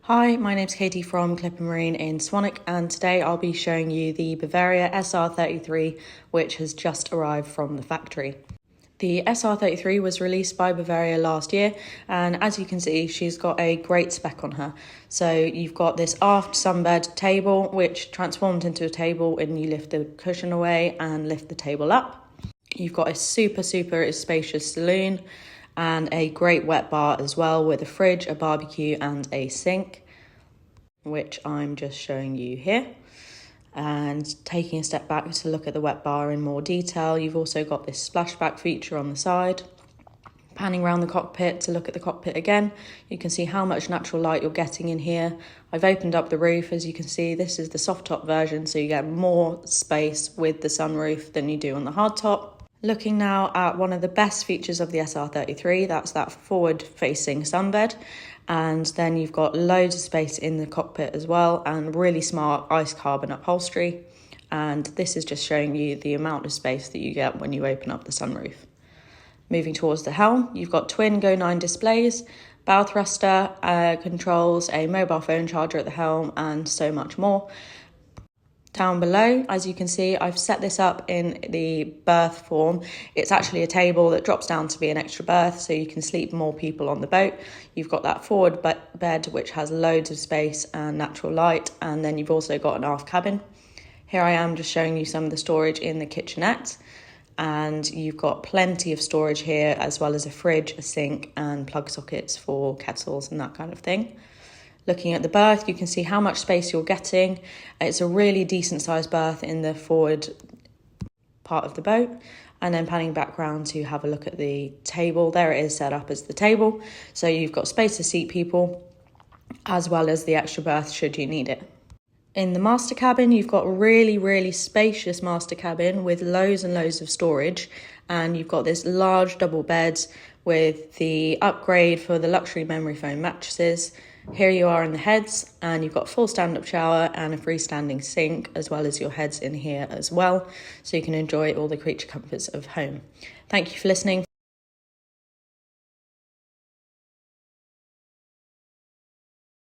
Hi, my name's Katie from Clipper Marine in Swanwick, and today I'll be showing you the Bavaria SR33, which has just arrived from the factory. The SR33 was released by Bavaria last year, and as you can see, she's got a great spec on her. So you've got this aft sunbed table, which transforms into a table when you lift the cushion away and lift the table up. You've got a super spacious saloon, and a great wet bar as well, with a fridge, a barbecue and a sink, which I'm just showing you here. And taking a step back to look at the wet bar in more detail, you've also got this splashback feature on the side. Panning around the cockpit to look at the cockpit again, you can see how much natural light you're getting in here. I've opened up the roof. As you can see, this is the soft top version, so you get more space with the sunroof than you do on the hard top. Looking now at one of the best features of the SR33, that's that forward-facing sunbed. And then you've got loads of space in the cockpit as well, and really smart ice carbon upholstery. And this is just showing you the amount of space that you get when you open up the sunroof. Moving towards the helm, you've got twin Go9 displays, bow thruster controls, a mobile phone charger at the helm, and so much more. Down below, as you can see, I've set this up in the berth form. It's actually a table that drops down to be an extra berth, so you can sleep more people on the boat. You've got that forward bed, which has loads of space and natural light, and then you've also got an aft cabin. Here I am just showing you some of the storage in the kitchenette, and you've got plenty of storage here, as well as a fridge, a sink, and plug sockets for kettles and that kind of thing. Looking at the berth, you can see how much space you're getting. It's a really decent sized berth in the forward part of the boat. And then panning back round to have a look at the table. There it is set up as the table. So you've got space to seat people, as well as the extra berth should you need it. In the master cabin, you've got a really spacious master cabin with loads and loads of storage. And you've got this large double bed with the upgrade for the luxury memory foam mattresses. Here you are in the heads, and you've got full stand-up shower and a freestanding sink, as well as your heads in here as well, so you can enjoy all the creature comforts of home. Thank you for listening.